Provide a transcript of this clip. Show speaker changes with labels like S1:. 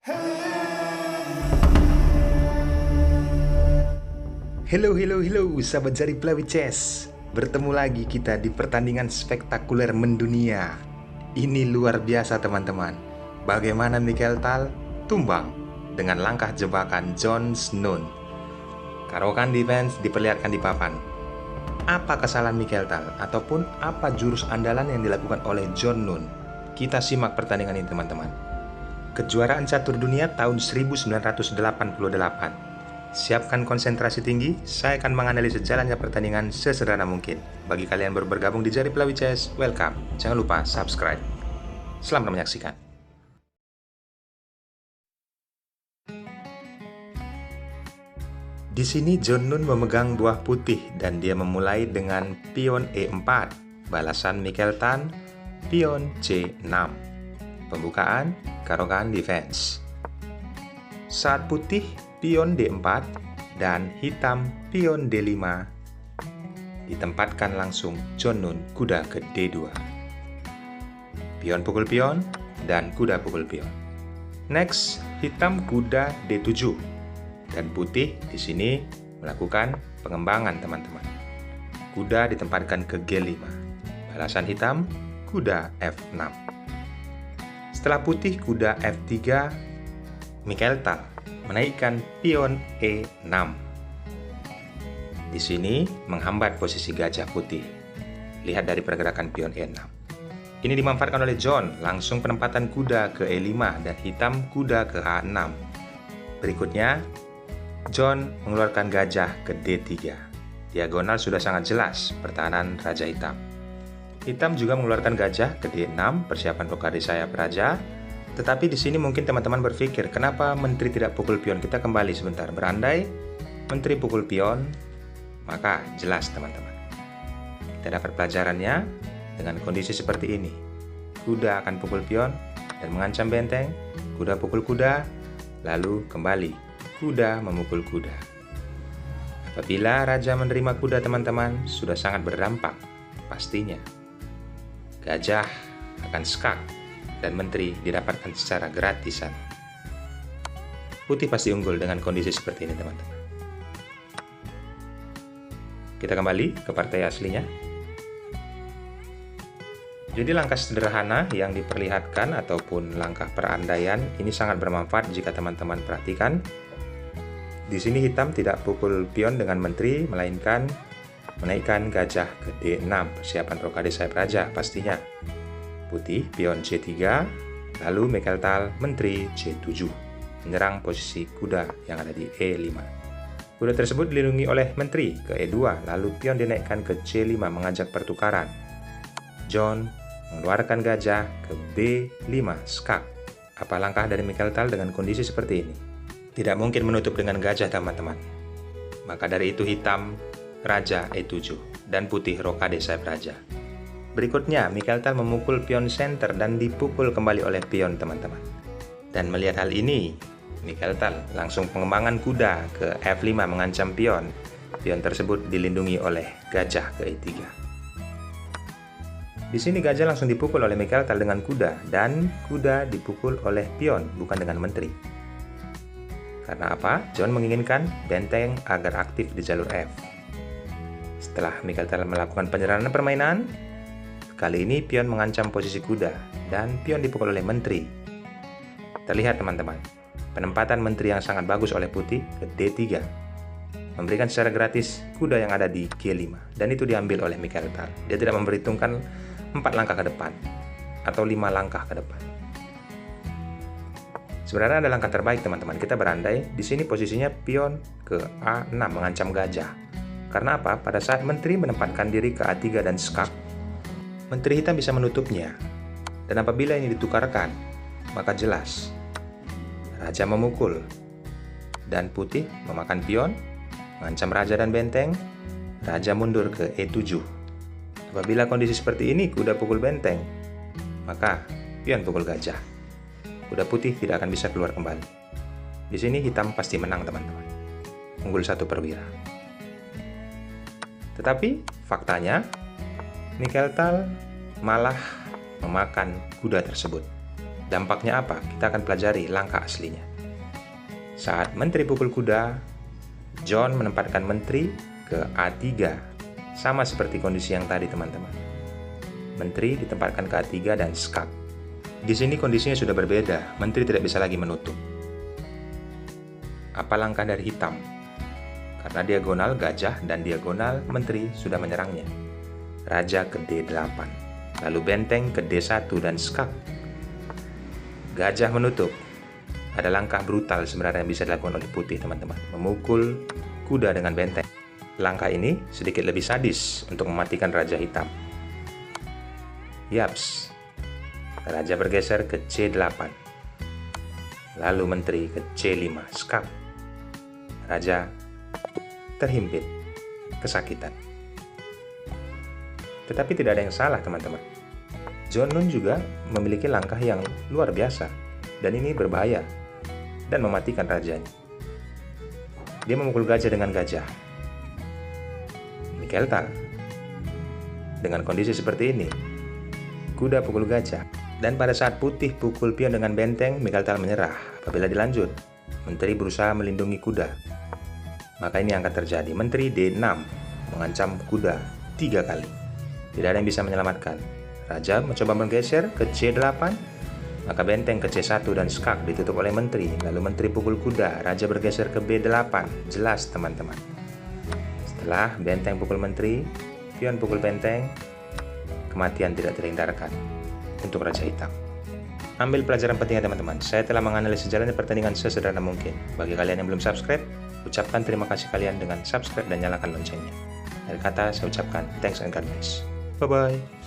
S1: Halo, sahabat Jari Pelawi Chess. Bertemu lagi kita di pertandingan spektakuler mendunia. Ini luar biasa teman-teman. Bagaimana Mikhail Tal tumbang dengan langkah jebakan Jon Snow. Caro-Kann defense diperlihatkan di papan. Apa kesalahan Mikhail Tal ataupun apa jurus andalan yang dilakukan oleh Jon Snow? Kita simak pertandingan ini teman-teman. Kejuaraan catur dunia tahun 1988. Siapkan konsentrasi tinggi, saya akan menganalisis jalannya pertandingan sesederhana mungkin. Bagi kalian baru bergabung di Jari Pelawi Chess, welcome. Jangan lupa subscribe. Selamat menyaksikan. Di sini Jon Snow memegang buah putih dan dia memulai dengan pion E4. Balasan Mikhail Tal, pion C6. Pembukaan Caro-Kann defense. Saat putih pion D4 dan hitam pion D5, ditempatkan langsung Jon Snow kuda ke D2. Pion pukul pion dan kuda pukul pion. Next, hitam kuda D7 dan putih di sini melakukan pengembangan teman-teman. Kuda ditempatkan ke G5. Balasan hitam kuda F6. Setelah putih kuda F3, Mikhail Tal menaikkan pion E6. Di sini menghambat posisi gajah putih. Lihat dari pergerakan pion E6. Ini dimanfaatkan oleh Jon, langsung penempatan kuda ke E5 dan hitam kuda ke H6. Berikutnya, Jon mengeluarkan gajah ke D3. Diagonal sudah sangat jelas pertahanan raja hitam. Hitam juga mengeluarkan gajah ke D6, persiapan rokade sayap raja. Tetapi di sini mungkin teman-teman berpikir, kenapa menteri tidak pukul pion? Kita kembali sebentar. Berandai menteri pukul pion, maka jelas teman-teman. Kita dapat pelajarannya dengan kondisi seperti ini. Kuda akan pukul pion dan mengancam benteng, kuda pukul kuda, lalu kembali kuda memukul kuda. Apabila raja menerima kuda teman-teman, sudah sangat berdampak, pastinya. Gajah akan skak dan menteri didapatkan secara gratisan. Putih pasti unggul dengan kondisi seperti ini teman-teman. Kita kembali ke partai aslinya. Jadi langkah sederhana yang diperlihatkan ataupun langkah perandaian ini sangat bermanfaat jika teman-teman perhatikan. Di sini hitam tidak pukul pion dengan menteri, melainkan menaikkan gajah ke D6, persiapan rokade sayap raja pastinya. Putih pion C3, lalu Mikhail Tal menteri C7, menyerang posisi kuda yang ada di E5. Kuda tersebut dilindungi oleh menteri ke E2, lalu pion dinaikkan ke C5 mengajak pertukaran. Jon mengeluarkan gajah ke B5 skak. Apa langkah dari Mikhail Tal dengan kondisi seperti ini? Tidak mungkin menutup dengan gajah teman-teman. Maka dari itu hitam raja E7 dan putih rokade sayap raja. Berikutnya, Mikhail Tal memukul pion center dan dipukul kembali oleh pion teman-teman. Dan melihat hal ini, Mikhail Tal langsung pengembangan kuda ke F5 mengancam pion. Pion tersebut dilindungi oleh gajah ke E3. Di sini gajah langsung dipukul oleh Mikhail Tal dengan kuda dan kuda dipukul oleh pion, bukan dengan menteri. Karena apa? Jon menginginkan benteng agar aktif di jalur F. Setelah Mikhail Tal melakukan penyerahan permainan, kali ini pion mengancam posisi kuda dan pion dipukul oleh menteri. Terlihat teman-teman, penempatan menteri yang sangat bagus oleh putih ke D3, memberikan secara gratis kuda yang ada di G5, dan itu diambil oleh Mikhail Tal. Dia tidak memperhitungkan 4 langkah ke depan atau 5 langkah ke depan. Sebenarnya ada langkah terbaik teman-teman. Kita berandai di sini posisinya pion ke A6 mengancam gajah. Karena apa? Pada saat menteri menempatkan diri ke A3 dan skak, menteri hitam bisa menutupnya. Dan apabila ini ditukarkan, maka jelas raja memukul dan putih memakan pion, mengancam raja dan benteng, raja mundur ke E7. Apabila kondisi seperti ini, kuda pukul benteng, maka pion pukul gajah. Kuda putih tidak akan bisa keluar kembali. Di sini hitam pasti menang teman-teman. Unggul 1 perwira. Tetapi faktanya Mikhail Tal malah memakan kuda tersebut Dampaknya apa? Kita akan pelajari langkah aslinya. Saat menteri pukul kuda, John menempatkan menteri ke A3. Sama seperti kondisi yang tadi, teman-teman. Menteri ditempatkan ke A3 dan skak. Di sini kondisinya sudah berbeda. Menteri tidak bisa lagi menutup. Apa langkah dari hitam? Karena diagonal gajah dan diagonal menteri sudah menyerangnya. Raja ke D8. Lalu benteng ke D1 dan skak. Gajah menutup. Ada langkah brutal sebenarnya yang bisa dilakukan oleh putih, teman-teman. Memukul kuda dengan benteng. Langkah ini sedikit lebih sadis untuk mematikan raja hitam. Yaps. Raja bergeser ke C8. Lalu menteri ke C5. Skak. Raja terhimpit. Kesakitan. Tetapi tidak ada yang salah, teman-teman. John Nun juga memiliki langkah yang luar biasa. Dan ini berbahaya. Dan mematikan rajanya. Dia memukul gajah dengan gajah. Mikhail-tal. Dengan kondisi seperti ini, kuda pukul gajah. Dan pada saat putih pukul pion dengan benteng, Mikhail-tal menyerah. Apabila dilanjut, menteri berusaha melindungi kuda. Maka ini yang akan terjadi. Menteri D6 mengancam kuda 3 kali. Tidak ada yang bisa menyelamatkan. Raja mencoba bergeser ke C8. Maka benteng ke C1 dan skak ditutup oleh menteri. Lalu menteri pukul kuda, raja bergeser ke B8. Jelas, teman-teman. Setelah benteng pukul menteri, pion pukul benteng, kematian tidak terhindarkan untuk raja hitam. Ambil pelajaran pentingnya, teman-teman. Saya telah menganalisis jalannya pertandingan sesederhana mungkin. Bagi kalian yang belum subscribe, ucapkan terima kasih kalian dengan subscribe dan nyalakan loncengnya. Dari kata, saya ucapkan thanks and God bless. Bye-bye.